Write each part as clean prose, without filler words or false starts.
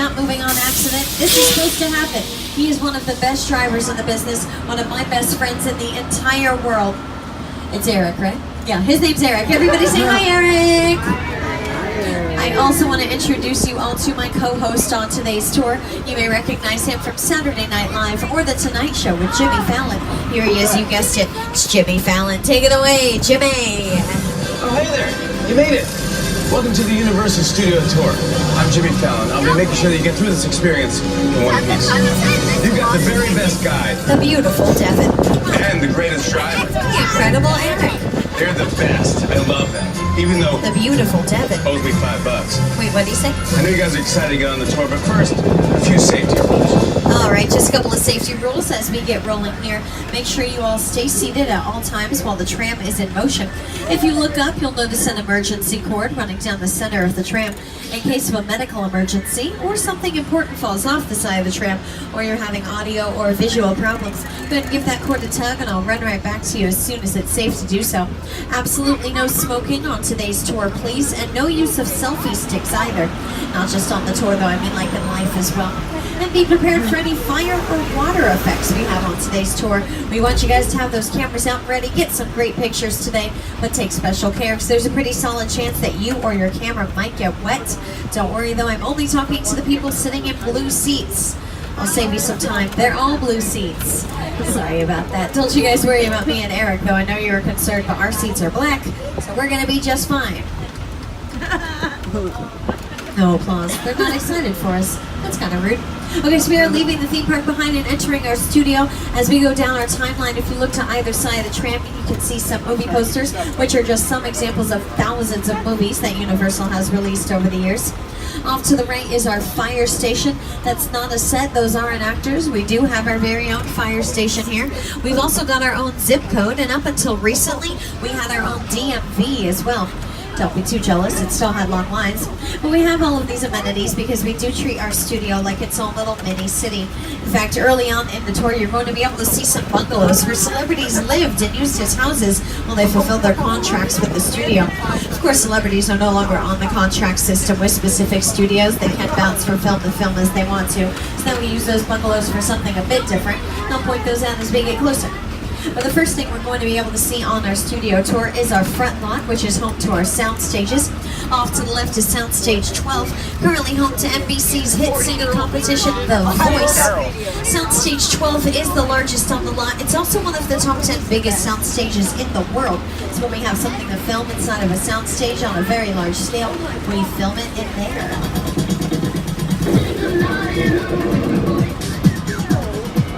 not moving on accident. This is supposed to happen. He is one of the best drivers in the business, one of my best friends in the entire world. It's Eric, right? Yeah, his name's Eric. Everybody say hi, Eric! I also want to introduce you all to my co-host on today's tour. You may recognize him from Saturday Night Live or The Tonight Show with Jimmy Fallon. Here he is, you guessed it. It's Jimmy Fallon. Take it away, Jimmy! Oh, hey there! You made it! Welcome to the Ush Studio Tour. I'm Jimmy Fallon. I'll be making sure that you get through this experience in one piece. You've got the very best guide. The beautiful Devin. And the greatest driver. The incredible Eric. They're the best. I love them. Even though the beautiful Devin owes me $5. Wait, what did he say? I know you guys are excited to get on the tour, but first, a few safety rules. Alright, just a couple of safety rules as we get rolling here. Make sure you all stay seated at all times while the tram is in motion. If you look up, you'll notice an emergency cord running down the center of the tram. In case of a medical emergency or something important falls off the side of the tram, or you're having audio or visual problems, go ahead and give that cord a tug and I'll run right back to you as soon as it's safe to do so. Absolutely no smoking on today's tour, please, and no use of selfie sticks either. Not just on the tour though, I mean like in life as well. And be prepared for any fire or water effects we have on today's tour. We want you guys to have those cameras out and ready, get some great pictures today, but take special care because there's a pretty solid chance that you or your camera might get wet. Don't worry though, I'm only talking to the people sitting in blue seats. I'll save you some time. They're all blue seats. Sorry about that. Don't you guys worry about me and Eric though. I know you were concerned, but our seats are black, so we're gonna be just fine. No applause. They're not excited for us. That's kind of rude. Okay, so we are leaving the theme park behind and entering our studio. As we go down our timeline, if you look to either side of the tram, you can see some movie posters, which are just some examples of thousands of movies that Universal has released over the years. Off to the right is our fire station. That's not a set, those aren't actors. We do have our very own fire station here. We've also got our own zip code, and up until recently, we had our own DMV as well. Don't be too jealous, it still had long lines. But we have all of these amenities because we do treat our studio like its own little mini city. In fact, early on in the tour, you're going to be able to see some bungalows where celebrities lived and used as houses while they fulfilled their contracts with the studio. Of course, celebrities are no longer on the contract system with specific studios. They can bounce from film to film as they want to. So then we use those bungalows for something a bit different. I'll point those out as we get closer. But the first thing we're going to be able to see on our studio tour is our front lot, which is home to our sound stages. Off to the left is Soundstage 12, currently home to NBC's hit singing competition, The Voice. Soundstage 12 is the largest on the lot. It's also one of the top 10 biggest sound stages in the world. So when we have something to film inside of a sound stage on a very large scale, we film it in there.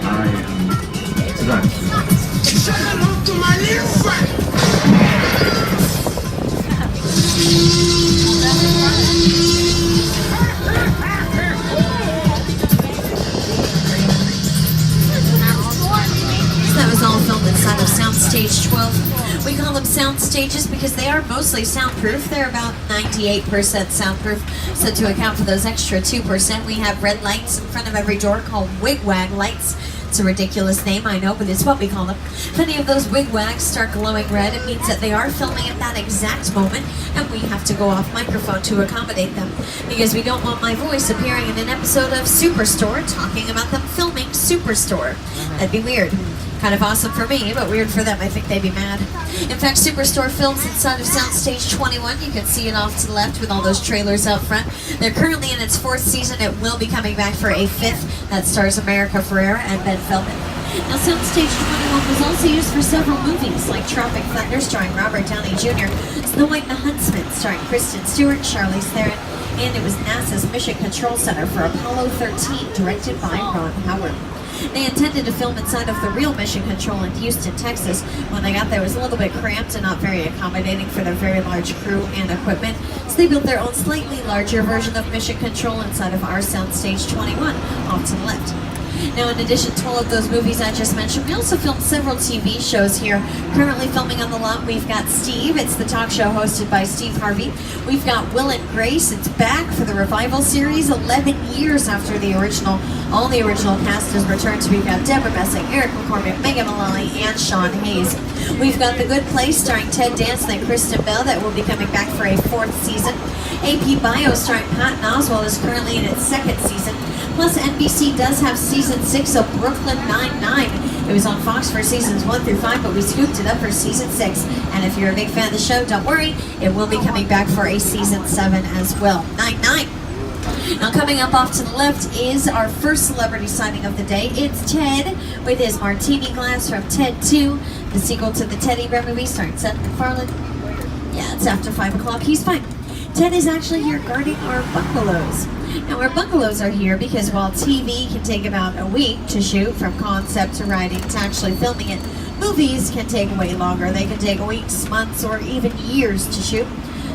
I am tonight. To my little friend. That was all filmed inside of Soundstage 12. We call them sound stages because they are mostly soundproof. They're about 98% soundproof. So to account for those extra 2%, we have red lights in front of every door called wigwag lights. It's a ridiculous name, I know, but it's what we call them. If any of those wigwags start glowing red, it means that they are filming at that exact moment, and we have to go off microphone to accommodate them. Because we don't want my voice appearing in an episode of Superstore talking about them filming Superstore. That'd be weird. Kind of awesome for me, but weird for them. I think they'd be mad. In fact, Superstore films inside of Soundstage 21. You can see it off to the left with all those trailers out front. They're currently in its 4th season. It will be coming back for a 5th that stars America Ferrera and Ben Feldman. Now, Soundstage 21 was also used for several movies, like Tropic Thunder, starring Robert Downey Jr., Snow White and the Huntsman, starring Kristen Stewart, Charlize Theron, and it was NASA's Mission Control Center for Apollo 13, directed by Ron Howard. They intended to film inside of the real Mission Control in Houston, Texas. When they got there, it was a little bit cramped and not very accommodating for their very large crew and equipment. So they built their own slightly larger version of Mission Control inside of our Soundstage 21, off to the left. Now, in addition to all of those movies I just mentioned, we also filmed several TV shows here. Currently filming on the lot, we've got Steve. It's the talk show hosted by Steve Harvey. We've got Will and Grace. It's back for the revival series 11 years after the original. All the original cast has returned, so we've got Deborah Messing, Eric McCormick, Megan Mullally, and Sean Hayes. We've got The Good Place starring Ted Danson and Kristen Bell that will be coming back for a 4th season. AP Bio starring Patton Oswalt is currently in its 2nd season. Plus NBC does have season 6 of Brooklyn Nine-Nine. It was on Fox for seasons 1 through 5, but we scooped it up for season 6. And if you're a big fan of the show, don't worry, it will be coming back for a season 7 as well. Nine-Nine. Now coming up off to the left is our first celebrity sighting of the day. It's Ted with his martini glass from Ted 2, the sequel to the Teddy Bear movie starring Seth MacFarlane. Yeah, it's after 5 o'clock. He's fine. Ted is actually here guarding our bungalows. Now our bungalows are here because while TV can take about a week to shoot, from concept to writing to actually filming it, movies can take way longer. They can take weeks, months, or even years to shoot.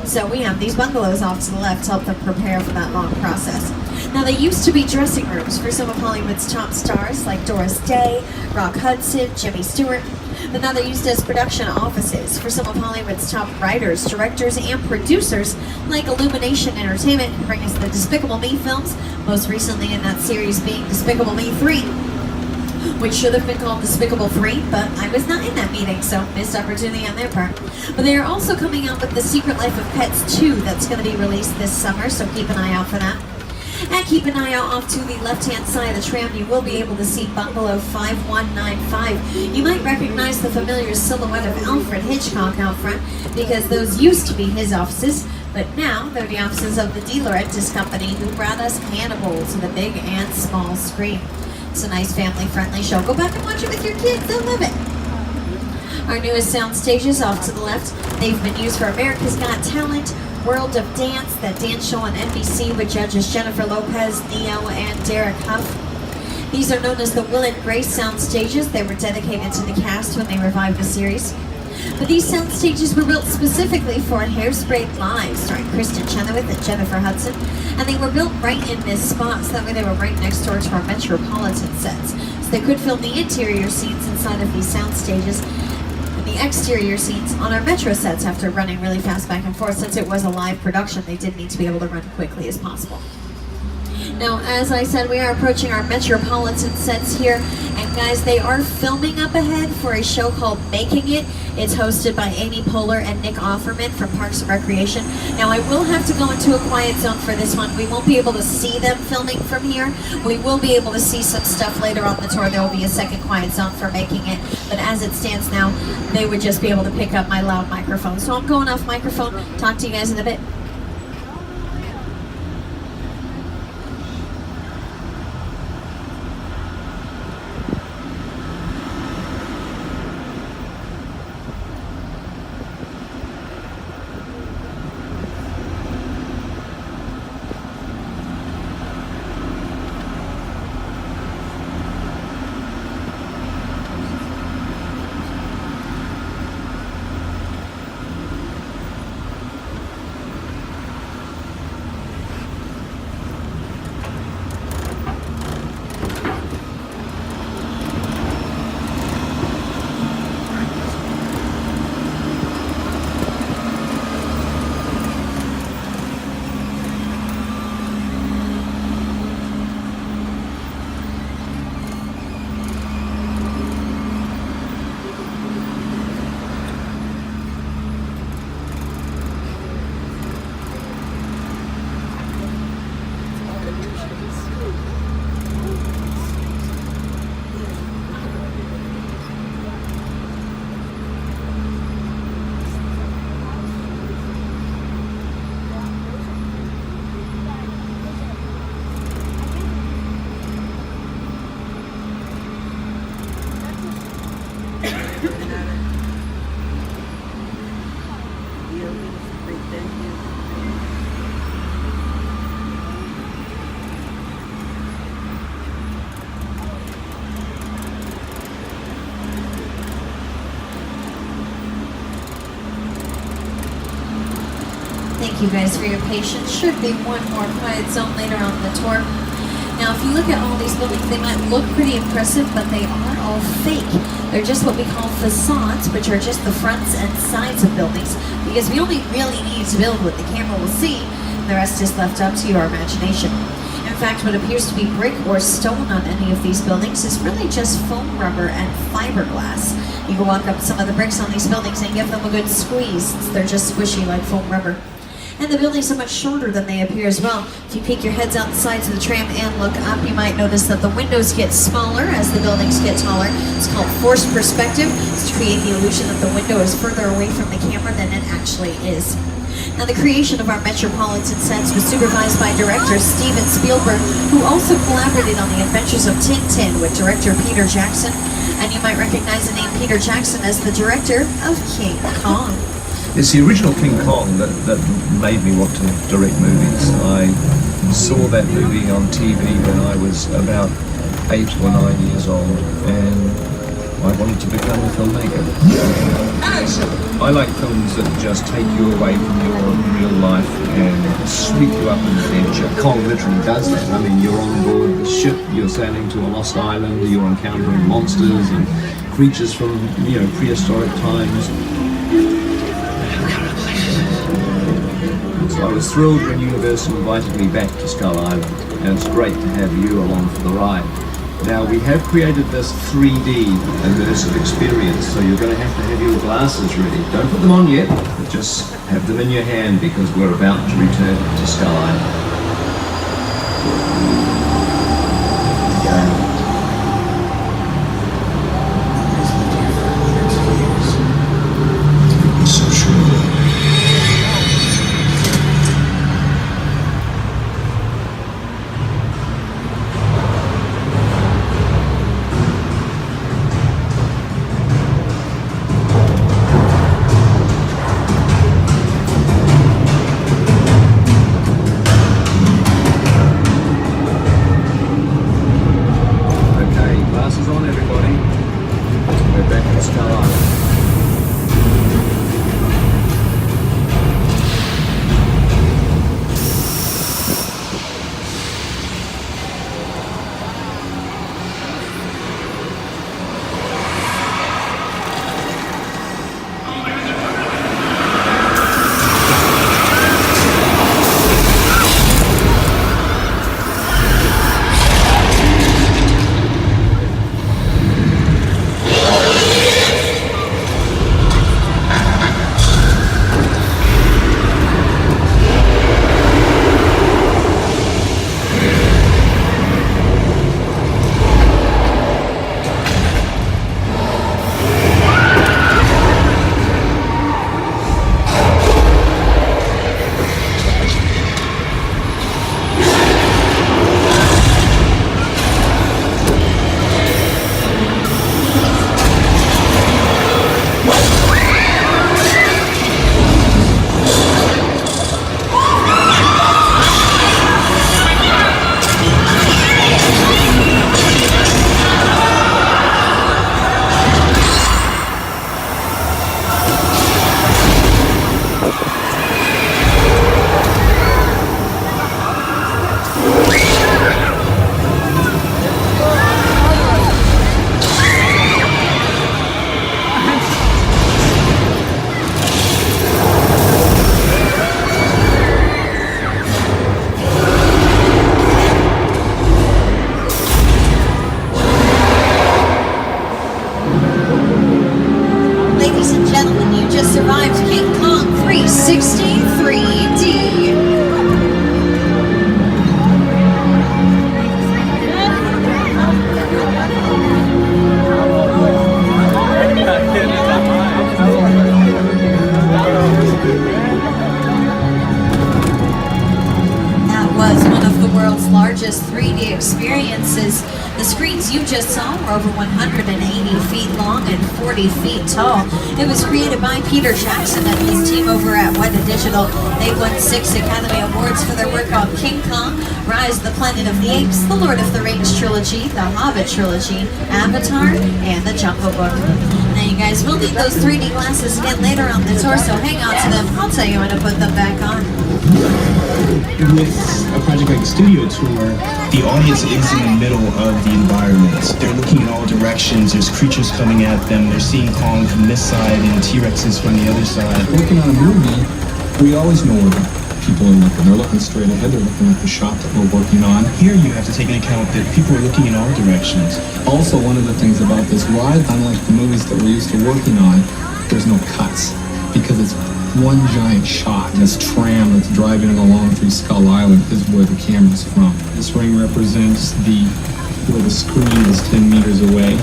So we have these bungalows off to the left to help them prepare for that long process. Now they used to be dressing rooms for some of Hollywood's top stars like Doris Day, Rock Hudson, Jimmy Stewart. But now they're used as production offices for some of Hollywood's top writers, directors, and producers like Illumination Entertainment, who bring us the Despicable Me films, most recently in that series being Despicable Me 3, which should have been called Despicable 3, but I was not in that meeting, so missed opportunity on their part. But they are also coming out with The Secret Life of Pets 2 that's going to be released this summer, so keep an eye out for that. And keep an eye out off to the left-hand side of the tram. You will be able to see Bungalow 5195. You might recognize the familiar silhouette of Alfred Hitchcock out front because those used to be his offices, but now they're the offices of the Dealer Entis Company who brought us Hannibal to the big and small screen. It's a nice family-friendly show. Go back and watch it with your kids. They'll love it. Our newest sound stages off to the left. They've been used for America's Got Talent, World of Dance, that dance show on NBC with judges Jennifer Lopez, Neo, and Derek Huff. These are known as the Will and Grace sound stages. They were dedicated to the cast when they revived the series. But these sound stages were built specifically for Hairspray Live, starring Kristen Chenoweth and Jennifer Hudson. And they were built right in this spot, so that way they were right next door to our Metropolitan sets. So they could film the interior scenes inside of these sound stages and the exterior scenes on our Metro sets after running really fast back and forth. Since it was a live production, they did need to be able to run quickly as possible. Now, as I said, we are approaching our Metropolitan sets here, and guys, they are filming up ahead for a show called Making It. It's hosted by Amy Poehler and Nick Offerman from Parks and Recreation. Now, I will have to go into a quiet zone for this one. We won't be able to see them filming from here. We will be able to see some stuff later on the tour. There will be a second quiet zone for Making It, but as it stands now, they would just be able to pick up my loud microphone. So I'm going off microphone. Talk to you guys in a bit. Thank you guys for your patience. Should be one more quiet zone later on the tour. Now, if you look at all these buildings, they might look pretty impressive, but they are all fake. They're just what we call facades, which are just the fronts and sides of buildings, because we only really need to build what the camera will see, and the rest is left up to your imagination. In fact, what appears to be brick or stone on any of these buildings is really just foam rubber and fiberglass. You can walk up some of the bricks on these buildings and give them a good squeeze. They're just squishy like foam rubber. And the buildings are much shorter than they appear as well. If you peek your heads out the sides of the tram and look up, you might notice that the windows get smaller as the buildings get taller. It's called forced perspective. It's to create the illusion that the window is further away from the camera than it actually is. Now, the creation of our Metropolitan sets was supervised by director Steven Spielberg, who also collaborated on the adventures of Tintin with director Peter Jackson. And you might recognize the name Peter Jackson as the director of King Kong. It's the original King Kong that made me want to direct movies. I saw that movie on TV when I was about 8 or 9 years old, and I wanted to become a filmmaker. I like films that just take you away from your real life and sweep you up an adventure. Kong literally does that. I mean, you're on board the ship, you're sailing to a lost island, you're encountering monsters and creatures from, prehistoric times. So I was thrilled when Universal invited me back to Skull Island, and it's great to have you along for the ride. Now, we have created this 3D immersive experience, so you're going to have your glasses ready. Don't put them on yet, but just have them in your hand because we're about to return to Skull Island. Largest 3D experiences. The screens you just saw were over 180 feet long and 40 feet tall. It was created by Peter Jackson and his team over at Weta Digital. They won 6 Academy Awards for their work on King Kong, Rise of the Planet of the Apes, The Lord of the Rings trilogy, The Hobbit trilogy, Avatar, and The Jungle Book. Now you guys will need those 3D glasses again later on the tour, so hang on to them. I'll tell you when to put them back on. With a project like Studio Tour, the audience is in the middle of the environment. They're looking in all directions, there's creatures coming at them, they're seeing Kong from this side and T-Rexes from the other side. Working on a movie, we always know we're people in looking. They're looking straight ahead. They're looking at the shot that we're working on. Here you have to take into account that people are looking in all directions. Also, one of the things about this ride, unlike the movies that we're used to working on, there's no cuts because it's one giant shot. This tram that's driving along through Skull Island is where the camera's from. This ring represents where the screen is 10 meters away.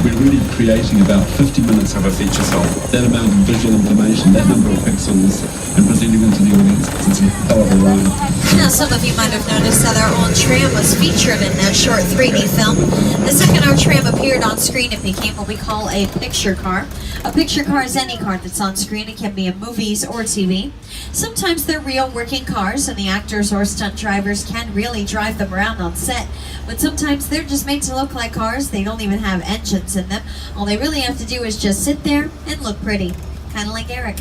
We're really creating about 50 minutes of a feature film. That amount of visual information, that number of pixels, and presenting them to the audience, it's a hell of a ride. Now, some of you might have noticed that our old tram was featured in that short 3D film. The second our tram appeared on screen, it became what we call a picture car. A picture car is any car that's on screen. It can be in movies or TV. Sometimes they're real working cars, and the actors or stunt drivers can really drive them around on set. But sometimes they're just made to look like cars. They don't even have engines in them. All they really have to do is just sit there and look pretty. Kind of like Eric.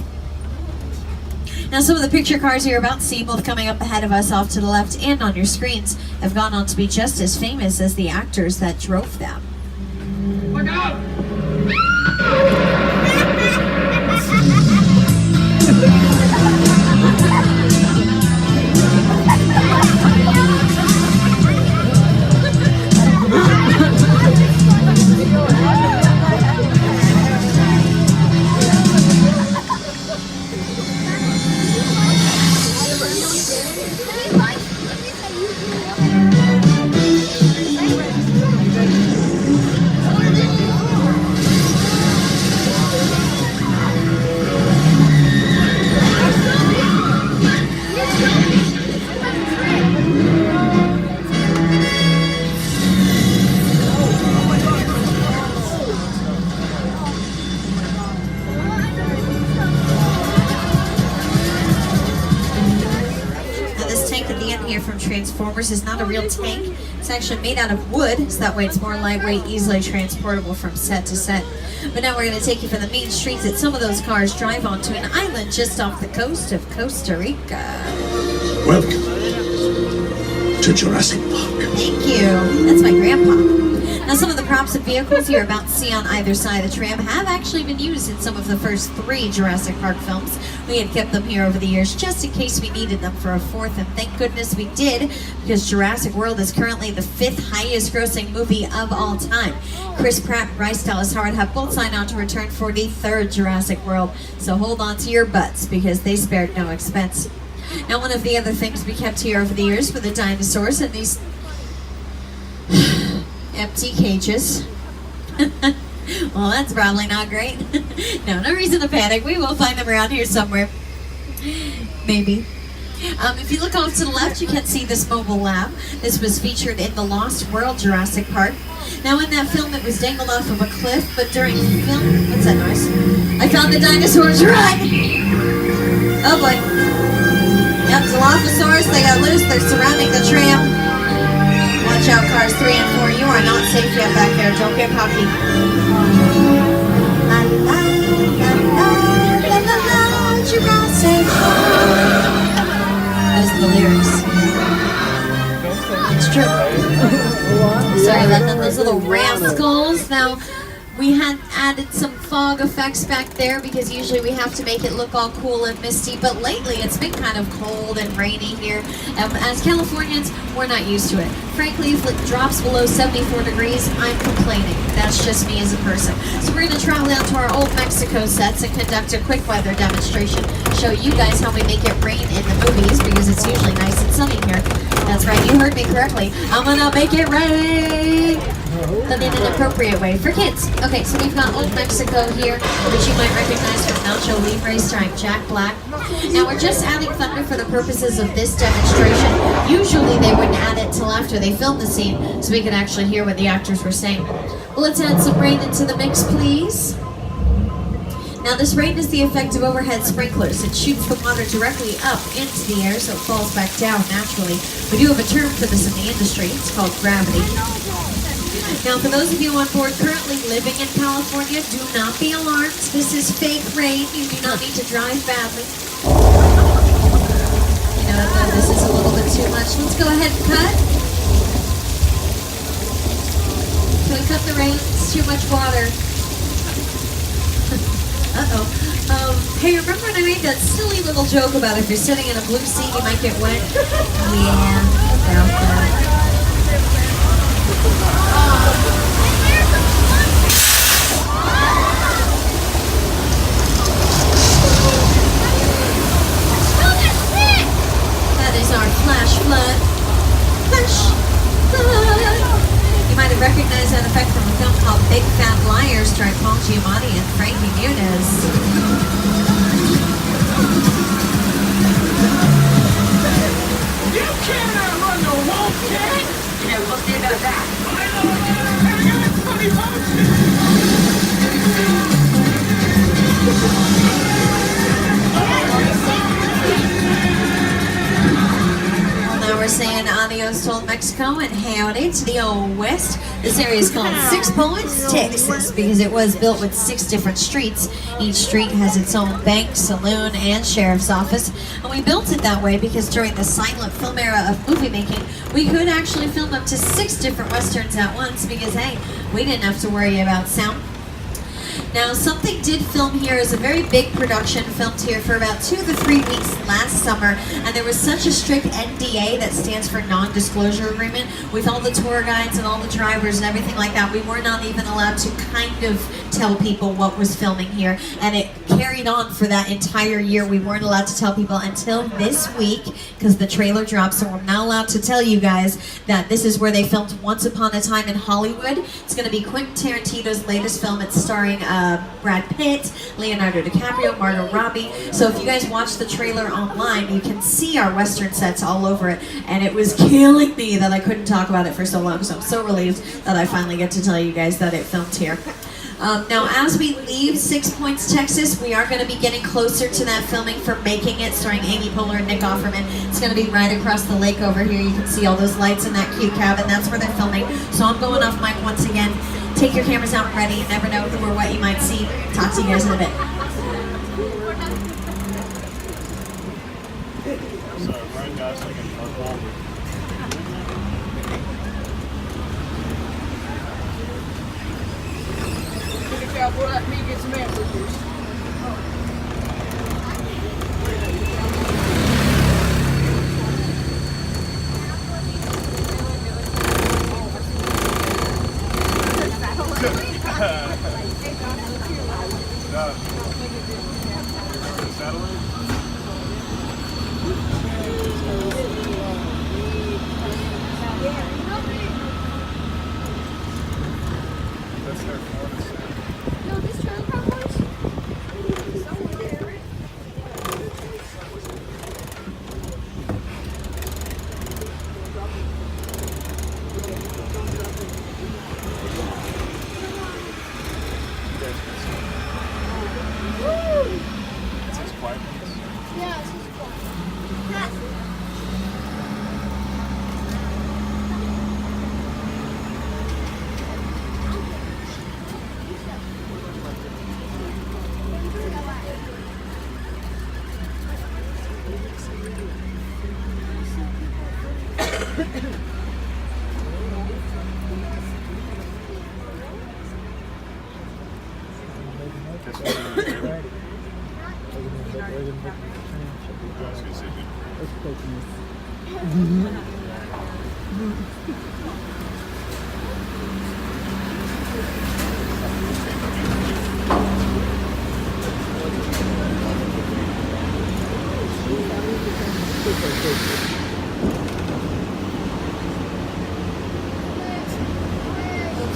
Now, some of the picture cars you're about to see, both coming up ahead of us off to the left and on your screens, have gone on to be just as famous as the actors that drove them. Look out! From Transformers is not a real tank. It's actually made out of wood, so that way it's more lightweight, easily transportable from set to set. But now we're going to take you for the main streets that some of those cars drive onto an island just off the coast of Costa Rica. Welcome to Jurassic Park. Thank you. That's my grandpa. Now, some of the props and vehicles you're about to see on either side of the tram have actually been used in some of the first 3 Jurassic Park films. We had kept them here over the years just in case we needed them for a 4th, and thank goodness we did, because Jurassic World is currently the 5th highest grossing movie of all time. Chris Pratt and Bryce Dallas Howard have both signed on to return for the 3rd Jurassic World, so hold on to your butts because they spared no expense. Now, one of the other things we kept here over the years were the dinosaurs and these empty cages. Well, that's probably not great. No reason to panic. We will find them around here somewhere. Maybe. If you look off to the left, you can see this mobile lab. This was featured in the Lost World Jurassic Park. Now, in that film, it was dangled off of a cliff, but during the film... What's that noise? I found the dinosaurs. Run! Oh, boy. Yep, Dilophosaurus, they got loose. They're surrounding the tram. Watch out, cars 3 and 4. You are not safe yet back there. Don't get cocky. La la la la la la, Jurassic. Those are the lyrics. It's true. Sorry about them. Those little rascals. Now, we had added some fog effects back there because usually we have to make it look all cool and misty, but lately it's been kind of cold and rainy here. As Californians, we're not used to it. Frankly, if it drops below 74 degrees, I'm complaining. That's just me as a person. So we're going to travel down to our old Mexico sets and conduct a quick weather demonstration, show you guys how we make it rain in the movies because it's usually nice and sunny here. That's right, you heard me correctly. I'm gonna make it rain! But in an appropriate way for kids. Okay, so we've got Old Mexico here, which you might recognize from Nacho Libre starring Jack Black. Now we're just adding thunder for the purposes of this demonstration. Usually they wouldn't add it till after they filmed the scene, so we could actually hear what the actors were saying. Well, let's add some rain into the mix, please. Now this rain is the effect of overhead sprinklers. It shoots the water directly up into the air so it falls back down naturally. We do have a term for this in the industry. It's called gravity. Now, for those of you on board currently living in California, do not be alarmed. This is fake rain. You do not need to drive badly. You know, this is a little bit too much. Let's go ahead and cut. Can we cut the rain? It's too much water. Hey, remember when I made that silly little joke about if you're sitting in a blue seat, you might get wet? Yeah, about that. That is our flash flood. Flash flood. You might have recognized that effect from a film called Big Fat Liars, starring Paul Giamatti and Frankie Muniz. You cannot run the wolf, kid! Yeah, what's the end of that? I know, it's funny Now we're saying adios to old Mexico and howdy to the old West. This area is called Six Points, Texas, because it was built with 6 different streets. Each street has its own bank, saloon, and sheriff's office. And we built it that way because during the silent film era of movie making, we could actually film up to 6 different westerns at once because, hey, we didn't have to worry about sound. Now, Something did film here as a very big production, filmed here for about 2 to 3 weeks last summer, and there was such a strict NDA, that stands for non-disclosure agreement, with all the tour guides and all the drivers and everything like that. We were not even allowed to kind of tell people what was filming here, and it carried on for that entire year. We weren't allowed to tell people until this week, because the trailer dropped, so we're now allowed to tell you guys that this is where they filmed Once Upon a Time in Hollywood. It's going to be Quentin Tarantino's latest film. It's starring Brad Pitt, Leonardo DiCaprio, Margot Robbie. So if you guys watch the trailer online, you can see our Western sets all over it, and it was killing me that I couldn't talk about it for so long, so I'm so relieved that I finally get to tell you guys that it filmed here. Now, as we leave 6 Points, Texas, we are going to be getting closer to that filming for Making It, starring Amy Poehler and Nick Offerman. It's going to be right across the lake over here. You can see all those lights in that cute cabin. That's where they're filming. So I'm going off mic once again. Take your cameras out and ready. You never know who or what you might see. Talk to you guys in a bit. Let me get some apple juice.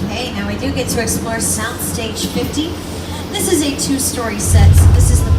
Okay, now we do get to explore Soundstage 50. This is a 2-story set. So this is the